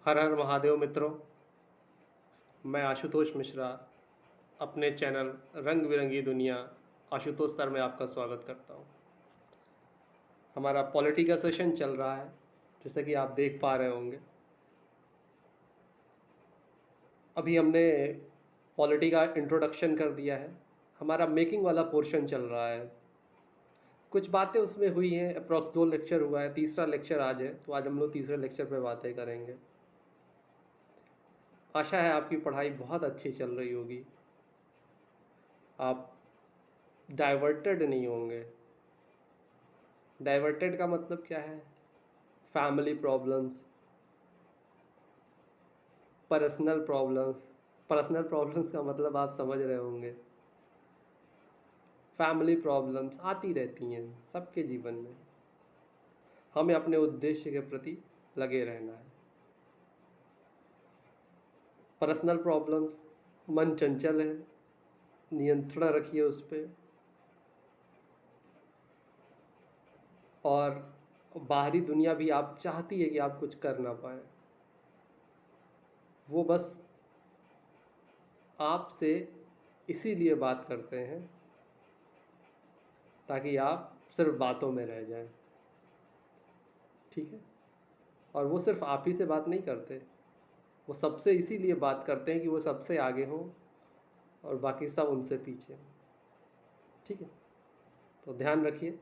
हर हर महादेव मित्रों। मैं आशुतोष मिश्रा अपने चैनल रंग बिरंगी दुनिया आशुतोष सर में आपका स्वागत करता हूँ। हमारा पॉलिटी का सेशन चल रहा है, जैसे कि आप देख पा रहे होंगे। अभी हमने पॉलिटी का इंट्रोडक्शन कर दिया है, हमारा मेकिंग वाला पोर्शन चल रहा है। कुछ बातें उसमें हुई हैं, अप्रॉक्स 2 लेक्चर हुआ है, तीसरा लेक्चर आज है, तो आज हम लोग तीसरे लेक्चर पे बातें करेंगे। आशा है आपकी पढ़ाई बहुत अच्छी चल रही होगी, आप डाइवर्टेड नहीं होंगे। डाइवर्टेड का मतलब क्या है? Family problems, personal problems. Personal problems का मतलब आप समझ रहे होंगे। फैमिली प्रॉब्लम्स आती रहती हैं सबके जीवन में, हमें अपने उद्देश्य के प्रति लगे रहना है। पर्सनल प्रॉब्लम्स, मन चंचल है, नियंत्रण रखिए उस पर। और बाहरी दुनिया भी आप चाहती है कि आप कुछ कर ना पाए, वो बस आपसे इसीलिए बात करते हैं ताकि आप सिर्फ बातों में रह जाएं। ठीक है? और वो सिर्फ आप ही से बात नहीं करते, वो सबसे इसीलिए बात करते हैं कि वो सबसे आगे हो और बाकी सब उनसे पीछे। ठीक है? तो ध्यान रखिए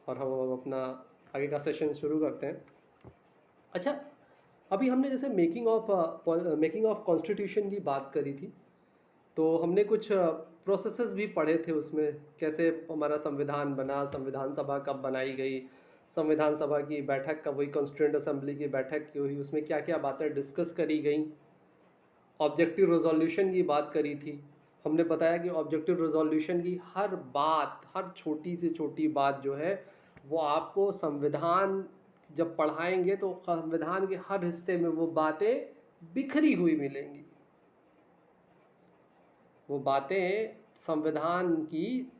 और हम अब अपना आगे का सेशन शुरू करते हैं। अच्छा, अभी हमने जैसे मेकिंग ऑफ कॉन्स्टिट्यूशन की बात करी थी, तो हमने कुछ प्रोसेसेस भी पढ़े थे उसमें, कैसे हमारा संविधान बना, संविधान सभा कब बनाई गई, संविधान सभा की बैठक कब हुई, कॉन्स्टिट्यूंट असेंबली की बैठक क्यों हुई, उसमें क्या क्या बातें डिस्कस करी गई। ऑब्जेक्टिव रेजोल्यूशन की बात करी थी। हमने बताया कि ऑब्जेक्टिव रेजोल्यूशन की हर बात, हर छोटी से छोटी बात जो है वो आपको संविधान जब पढ़ाएंगे तो संविधान के हर हिस्से में वो बातें बिखरी हुई मिलेंगी। वो बातें संविधान की,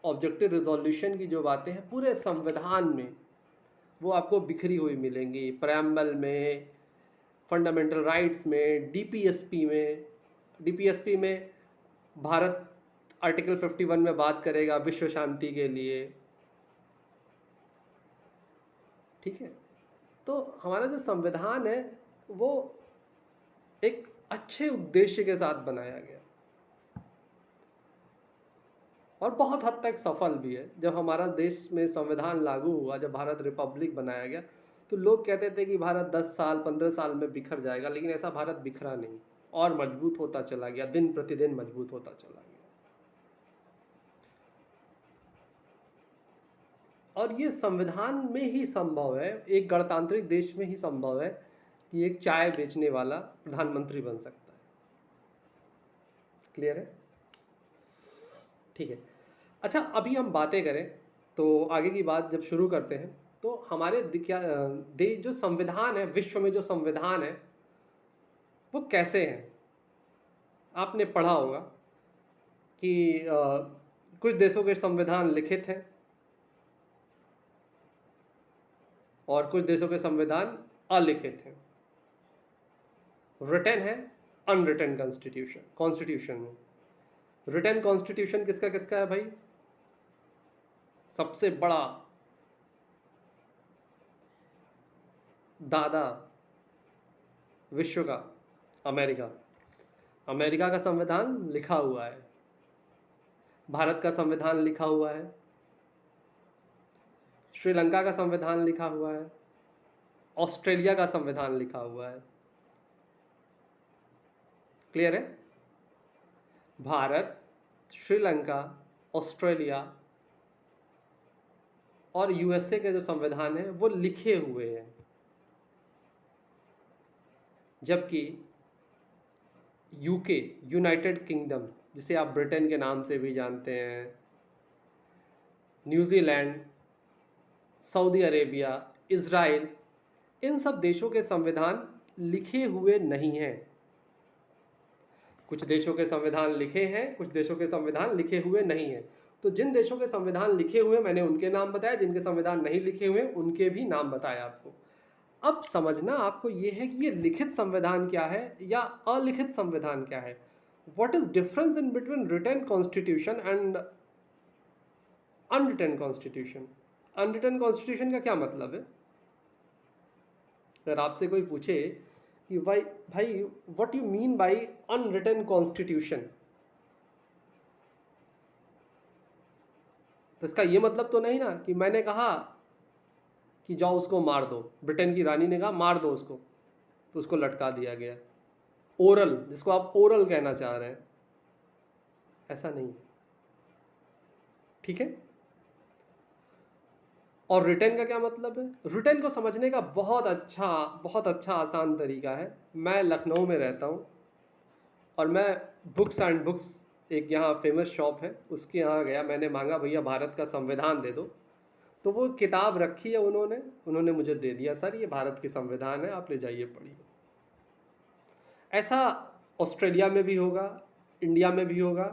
ऑब्जेक्टिव रिजोल्यूशन की जो बातें हैं पूरे संविधान में वो आपको बिखरी हुई मिलेंगी। प्रेम्बल में, फंडामेंटल राइट्स में, डीपीएसपी में भारत आर्टिकल 51 में बात करेगा विश्व शांति के लिए। ठीक है? तो हमारा जो संविधान है वो एक अच्छे उद्देश्य के साथ बनाया गया और बहुत हद तक सफल भी है। जब हमारा देश में संविधान लागू हुआ, जब भारत रिपब्लिक बनाया गया, तो लोग कहते थे कि भारत 10 साल 15 साल में बिखर जाएगा, लेकिन ऐसा भारत बिखरा नहीं, और मजबूत होता चला गया, दिन प्रतिदिन मजबूत होता चला गया। और ये संविधान में ही संभव है, एक गणतांत्रिक देश में ही संभव है कि एक चाय बेचने वाला प्रधानमंत्री बन सकता है। क्लियर है? ठीक है। अच्छा, अभी हम बातें करें तो आगे की बात जब शुरू करते हैं तो हमारे देश जो संविधान है, विश्व में जो संविधान है वो कैसे हैं। आपने पढ़ा होगा कि कुछ देशों के संविधान लिखित हैं और कुछ देशों के संविधान अलिखित हैं। रिटन है, अनरिटन कॉन्स्टिट्यूशन में। रिटन कॉन्स्टिट्यूशन किसका किसका है भाई? सबसे बड़ा दादा विश्व का अमेरिका, अमेरिका का संविधान लिखा हुआ है। भारत का संविधान लिखा हुआ है, श्रीलंका का संविधान लिखा हुआ है, ऑस्ट्रेलिया का संविधान लिखा हुआ है। क्लियर है? भारत, श्रीलंका, ऑस्ट्रेलिया और यूएसए के जो संविधान है वो लिखे हुए हैं, जबकि यूके, यूनाइटेड किंगडम, जिसे आप ब्रिटेन के नाम से भी जानते हैं, न्यूजीलैंड, सऊदी अरेबिया, इज़राइल, इन सब देशों के संविधान लिखे हुए नहीं हैं। कुछ देशों के संविधान लिखे हैं, कुछ देशों के संविधान लिखे हुए नहीं हैं। तो जिन देशों के संविधान लिखे हुए मैंने उनके नाम बताया, जिनके संविधान नहीं लिखे हुए उनके भी नाम बताया आपको। अब समझना आपको ये है कि ये लिखित संविधान क्या है या अलिखित संविधान क्या है. What is difference in between written constitution and unwritten constitution. Unwritten constitution का क्या मतलब है? अगर आपसे कोई पूछे कि भाई भाई what you mean by unwritten constitution, तो इसका ये मतलब तो नहीं ना कि मैंने कहा कि जाओ उसको मार दो, ब्रिटेन की रानी ने कहा मार दो उसको, तो उसको लटका दिया गया. ओरल, जिसको आप ओरल कहना चाह रहे हैं, ऐसा नहीं है. ठीक है. और रिटर्न का क्या मतलब है? रिटर्न को समझने का बहुत अच्छा आसान तरीका है. मैं लखनऊ में रहता हूँ और मैं बुक्स एंड बुक्स, एक यहाँ फेमस शॉप है, उसके यहाँ गया. मैंने मांगा भैया भारत का संविधान दे दो, तो वो किताब रखी है उन्होंने मुझे दे दिया, सर ये भारत की संविधान है, आप ले जाइए पढ़िए. ऐसा ऑस्ट्रेलिया में भी होगा, इंडिया में भी होगा,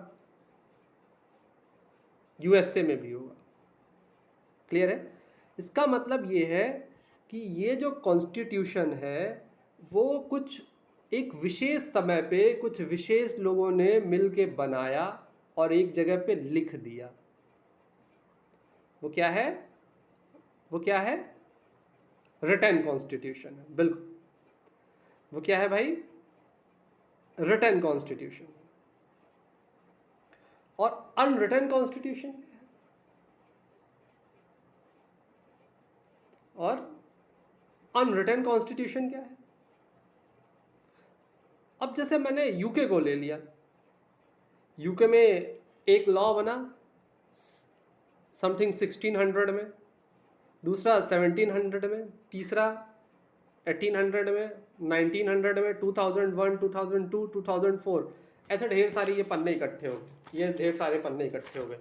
यूएसए में भी होगा. क्लियर है? इसका मतलब ये है कि ये जो कॉन्स्टिट्यूशन है वो कुछ एक विशेष समय पे कुछ विशेष लोगों ने मिल के बनाया और एक जगह पे लिख दिया. वो क्या है? वो क्या है? रिटन कॉन्स्टिट्यूशन है. बिल्कुल. वो क्या है भाई? Written constitution. और अनरिटन कॉन्स्टिट्यूशन क्या है? और अनरिटन कॉन्स्टिट्यूशन क्या है? अब जैसे मैंने यूके को ले लिया. यूके में एक लॉ बना समथिंग 1600 में, दूसरा 1700 में, तीसरा 1800 में, 1900 में, 2001, 2002, 2004, ऐसे ढेर सारे ये पन्ने इकट्ठे हो गए. ये ढेर सारे पन्ने इकट्ठे हो गए.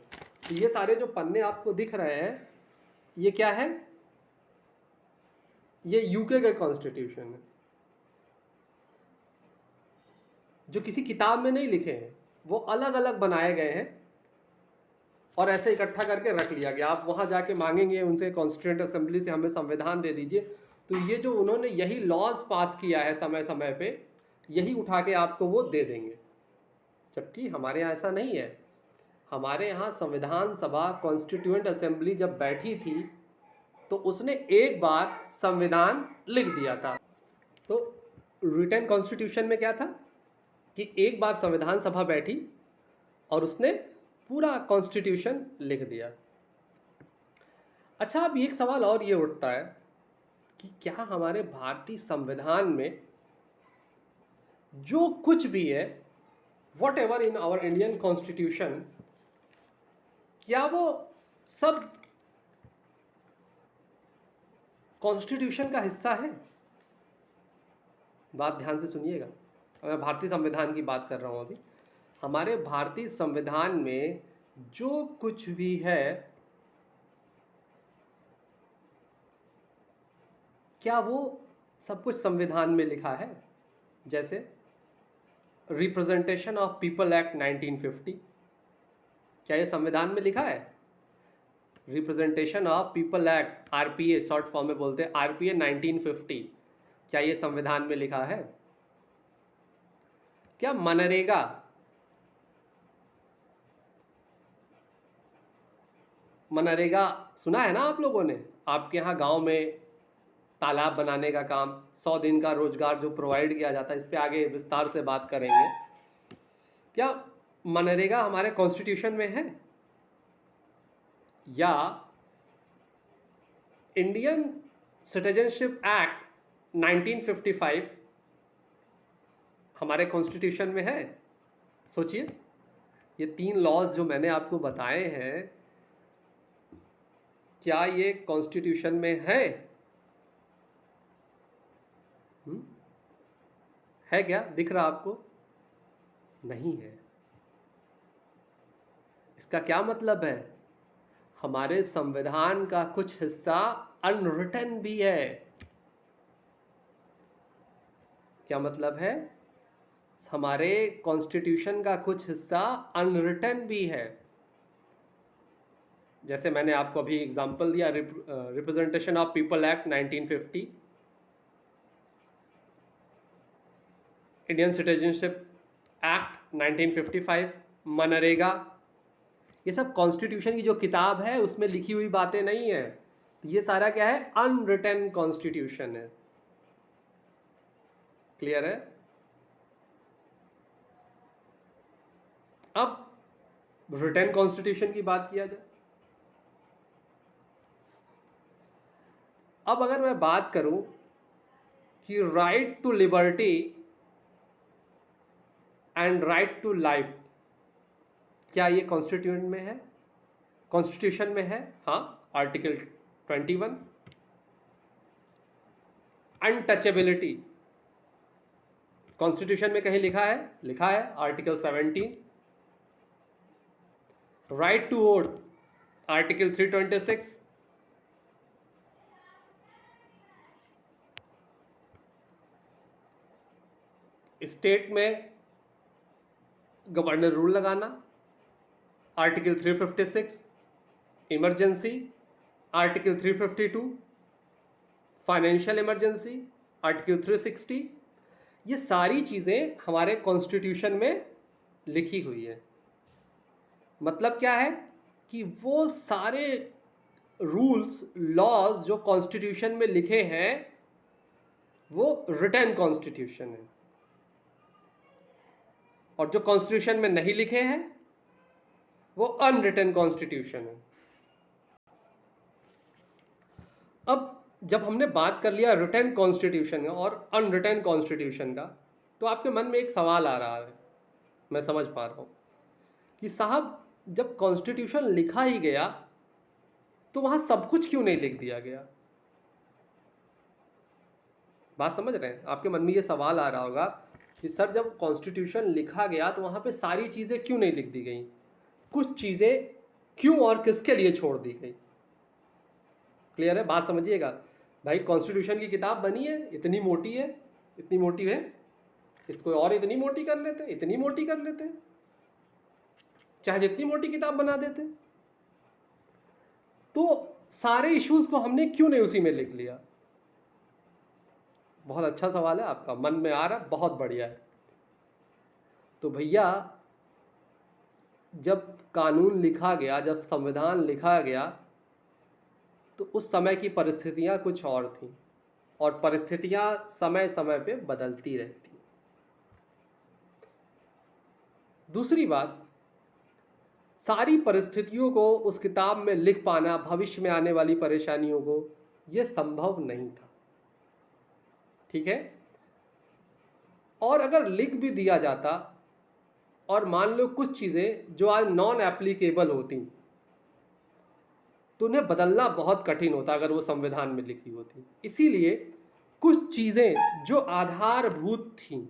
तो ये सारे जो पन्ने आपको दिख रहे हैं ये क्या है? ये यूके का कॉन्स्टिट्यूशन है, जो किसी किताब में नहीं लिखे हैं, वो अलग अलग बनाए गए हैं और ऐसे इकट्ठा करके रख लिया गया. आप वहाँ जाके मांगेंगे उनसे कॉन्स्टिट्यूंट असेंबली से हमें संविधान दे दीजिए, तो ये जो उन्होंने यही लॉज पास किया है समय समय पे, यही उठा के आपको वो दे देंगे. जबकि हमारे यहाँ ऐसा नहीं है. हमारे यहाँ संविधान सभा कॉन्स्टिट्यूएंट असेंबली जब बैठी थी तो उसने एक बार संविधान लिख दिया था. तो रिटन कॉन्स्टिट्यूशन में क्या था कि एक बार संविधान सभा बैठी और उसने पूरा कॉन्स्टिट्यूशन लिख दिया. अच्छा, अब एक सवाल और ये उठता है कि क्या हमारे भारतीय संविधान में जो कुछ भी है, whatever in our Indian constitution, क्या वो सब कॉन्स्टिट्यूशन का हिस्सा है? बात ध्यान से सुनिएगा. मैं भारतीय संविधान की बात कर रहा हूँ अभी. हमारे भारतीय संविधान में जो कुछ भी है, क्या वो सब कुछ संविधान में लिखा है? जैसे रिप्रेजेंटेशन ऑफ पीपल एक्ट 1950, क्या ये संविधान में लिखा है? Representation of people act, RPA short form में बोलते हैं, आरपीए 1950, क्या ये संविधान में लिखा है? क्या मनरेगा, मनरेगा सुना है ना आप लोगों ने? आपके यहाँ गांव में तालाब बनाने का काम, 100 दिन का रोजगार जो प्रोवाइड किया जाता है, इस पे आगे विस्तार से बात करेंगे. क्या मनरेगा हमारे कॉन्स्टिट्यूशन में है? या इंडियन सिटीजनशिप एक्ट 1955 हमारे कॉन्स्टिट्यूशन में है? सोचिए, ये 3 लॉज जो मैंने आपको बताए हैं, क्या ये कॉन्स्टिट्यूशन में है? है क्या? दिख रहा आपको? नहीं है. इसका क्या मतलब है? हमारे संविधान का कुछ हिस्सा अनरिटन भी है. क्या मतलब है? हमारे कॉन्स्टिट्यूशन का कुछ हिस्सा अनरिटन भी है. जैसे मैंने आपको अभी एग्जांपल दिया, representation of people act 1950, Indian citizenship act 1955, MNREGA, ये सब कॉन्स्टिट्यूशन की जो किताब है उसमें लिखी हुई बातें नहीं है। तो ये सारा क्या है, अनरिटन कॉन्स्टिट्यूशन है। क्लियर है? अब रिटन कॉन्स्टिट्यूशन की बात किया जाए। अब अगर मैं बात करूं कि right to liberty and right to life, क्या ये कॉन्स्टिट्यूशन में है? कॉन्स्टिट्यूशन में है, हाँ, आर्टिकल 21। अनटचेबिलिटी कॉन्स्टिट्यूशन में कहीं लिखा है? लिखा है, article 17। Right to vote, article 326। State में गवर्नर रूल लगाना, article 356। Emergency, article 352। Financial emergency, article 360। ये सारी चीज़ें हमारे कॉन्स्टिट्यूशन में लिखी हुई है। मतलब क्या है कि वो सारे रूल्स, लॉज जो कॉन्स्टिट्यूशन में लिखे हैं वो रिटन कॉन्स्टिट्यूशन है, और जो कॉन्स्टिट्यूशन में नहीं लिखे हैं वो अनरिटन कॉन्स्टिट्यूशन है। अब जब हमने बात कर लिया रिटन कॉन्स्टिट्यूशन और अनरिटन कॉन्स्टिट्यूशन का, तो आपके मन में एक सवाल आ रहा है, मैं समझ पा रहा हूँ, कि साहब जब कॉन्स्टिट्यूशन लिखा ही गया तो वहाँ सब कुछ क्यों नहीं लिख दिया गया? बात समझ रहे हैं? आपके मन में ये सवाल आ रहा होगा कि सर जब कॉन्स्टिट्यूशन लिखा गया तो वहाँ पे सारी चीज़ें क्यों नहीं लिख दी गई, कुछ चीज़ें क्यों और किसके लिए छोड़ दी गई? क्लियर है? बात समझिएगा भाई, कॉन्स्टिट्यूशन की किताब बनी है, इतनी मोटी है, इतनी मोटी है, इसको और इतनी मोटी कर लेते, इतनी मोटी कर लेते, चाहे जितनी मोटी किताब बना देते। तो सारे इश्यूज को हमने क्यों नहीं उसी में लिख लिया? बहुत अच्छा सवाल है आपका, मन में आ रहा, बहुत बढ़िया है। तो भैया जब कानून लिखा गया, जब संविधान लिखा गया, तो उस समय की परिस्थितियां कुछ और थीं, और परिस्थितियां समय समय पे बदलती रहती। दूसरी बात, सारी परिस्थितियों को उस किताब में लिख पाना, भविष्य में आने वाली परेशानियों को, यह संभव नहीं था। ठीक है? और अगर लिख भी दिया जाता और मान लो कुछ चीज़ें जो आज नॉन एप्लीकेबल होती तो उन्हें बदलना बहुत कठिन होता अगर वो संविधान में लिखी होती। इसीलिए कुछ चीज़ें जो आधारभूत थीं,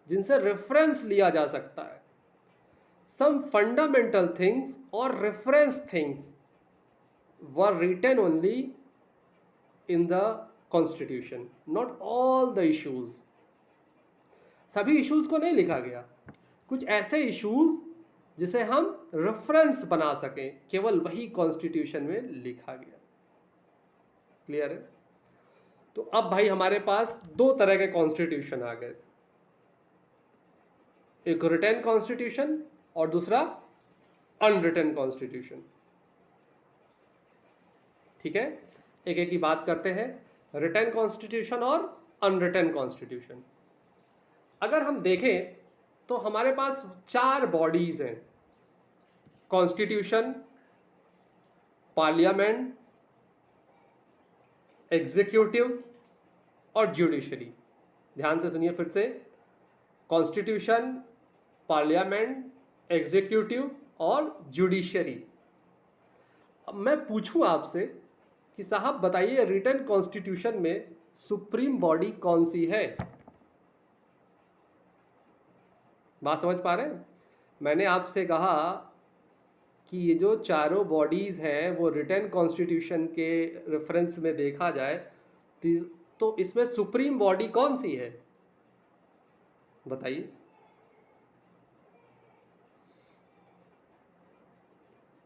जिनसे रेफरेंस लिया जा सकता है, some fundamental things or reference things were written only in the constitution, not all the issues. सभी इश्यूज को नहीं लिखा गया, कुछ ऐसे इश्यूज जिसे हम रेफरेंस बना सकें, केवल वही कॉन्स्टिट्यूशन में लिखा गया। क्लियर है? तो अब भाई हमारे पास दो तरह के कॉन्स्टिट्यूशन आ गए, एक रिटन कॉन्स्टिट्यूशन और दूसरा अनरिटन कॉन्स्टिट्यूशन। ठीक है, एक एक की बात करते हैं, रिटन कॉन्स्टिट्यूशन और अनरिटन कॉन्स्टिट्यूशन। अगर हम देखें तो हमारे पास चार बॉडीज हैं, कॉन्स्टिट्यूशन, पार्लियामेंट, एग्जीक्यूटिव और जुडिशरी। ध्यान से सुनिए फिर से, कॉन्स्टिट्यूशन, पार्लियामेंट, एग्जीक्यूटिव और जुडिशरी। अब मैं पूछूं आपसे कि साहब बताइए रिटन कॉन्स्टिट्यूशन में सुप्रीम बॉडी कौन सी है? बात समझ पा रहे हैं? मैंने आपसे कहा कि ये जो चारों बॉडीज़ हैं वो रिटन कॉन्स्टिट्यूशन के रेफरेंस में देखा जाए तो इसमें सुप्रीम बॉडी कौन सी है? बताइए।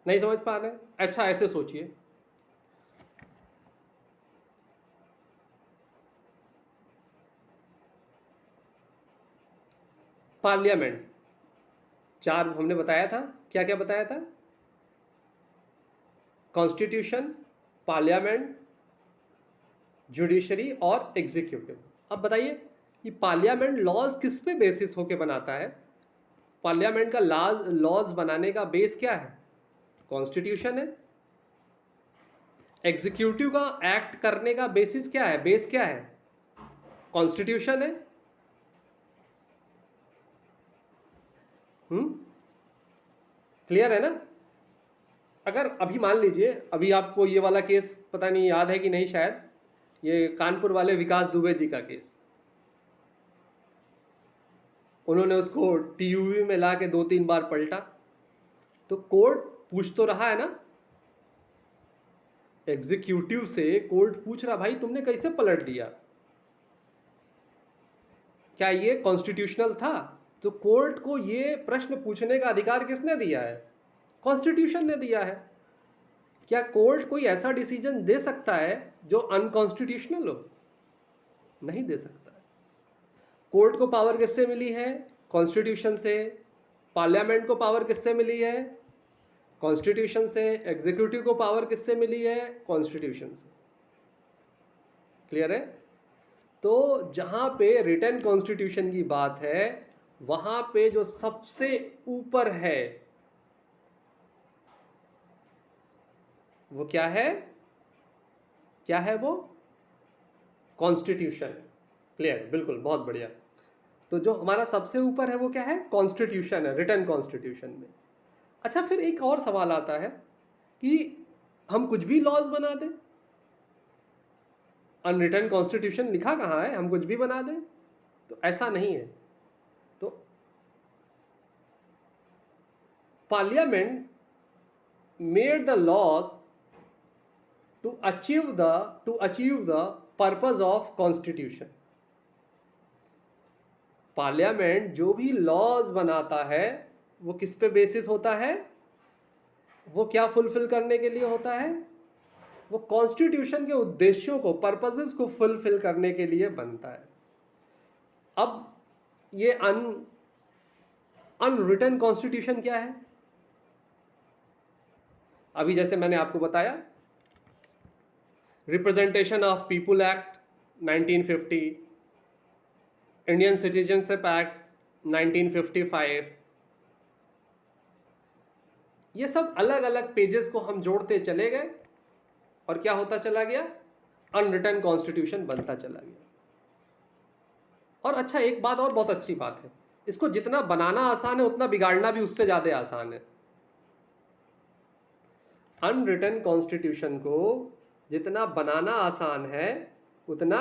नहीं समझ पा रहे? अच्छा ऐसे सोचिए, पार्लियामेंट, 4 हमने बताया था, क्या क्या बताया था? कॉन्स्टिट्यूशन, पार्लियामेंट, जुडिशरी और एग्जीक्यूटिव। अब बताइए कि पार्लियामेंट लॉज किस पे बेसिस होके बनाता है? पार्लियामेंट का लॉज बनाने का बेस क्या है? कॉन्स्टिट्यूशन है। एग्जीक्यूटिव का एक्ट करने का बेसिस क्या है, बेस क्या है? कॉन्स्टिट्यूशन है। क्लियर है ना? अगर अभी मान लीजिए, अभी आपको ये वाला केस पता नहीं याद है कि नहीं, शायद ये कानपुर वाले विकास दुबे जी का केस, उन्होंने उसको टीयूवी में ला के 2-3 बार पलटा, तो कोर्ट पूछ तो रहा है ना, एग्जीक्यूटिव से कोर्ट पूछ रहा, भाई तुमने कैसे पलट दिया, क्या ये कॉन्स्टिट्यूशनल था? तो कोर्ट को ये प्रश्न पूछने का अधिकार किसने दिया है? कॉन्स्टिट्यूशन ने दिया है। क्या कोर्ट कोई ऐसा डिसीजन दे सकता है जो अनकॉन्स्टिट्यूशनल हो? नहीं दे सकता है। कोर्ट को पावर किससे मिली है? कॉन्स्टिट्यूशन से। पार्लियामेंट को पावर किससे मिली है? कॉन्स्टिट्यूशन से। एग्जीक्यूटिव को पावर किससे मिली है? कॉन्स्टिट्यूशन से। क्लियर है? तो जहां पे रिटन कॉन्स्टिट्यूशन की बात है, वहां पे जो सबसे ऊपर है वो क्या है? क्या है वो? कॉन्स्टिट्यूशन। क्लियर? बिल्कुल, बहुत बढ़िया। तो जो हमारा सबसे ऊपर है वो क्या है? कॉन्स्टिट्यूशन है, रिटन कॉन्स्टिट्यूशन में। अच्छा, फिर एक और सवाल आता है कि हम कुछ भी लॉज बना दें? अनरिटन कॉन्स्टिट्यूशन लिखा कहाँ है, हम कुछ भी बना दें? तो ऐसा नहीं है। तो parliament made the laws to achieve the purpose of constitution. Parliament जो भी लॉज बनाता है वो किस पे बेसिस होता है? वो क्या फुलफिल करने के लिए होता है? वो कॉन्स्टिट्यूशन के उद्देश्यों को, पर्पसेस को फुलफिल करने के लिए बनता है। अब ये अनरिटन कॉन्स्टिट्यूशन क्या है? अभी जैसे मैंने आपको बताया, representation of people act 1950, Indian citizenship act 1955, ये सब अलग अलग पेजेस को हम जोड़ते चले गए और क्या होता चला गया? अनरिटन कॉन्स्टिट्यूशन बनता चला गया। और अच्छा, एक बात और बहुत अच्छी बात है, इसको जितना बनाना आसान है उतना बिगाड़ना भी उससे ज्यादा आसान है। अनरिटन कॉन्स्टिट्यूशन को जितना बनाना आसान है उतना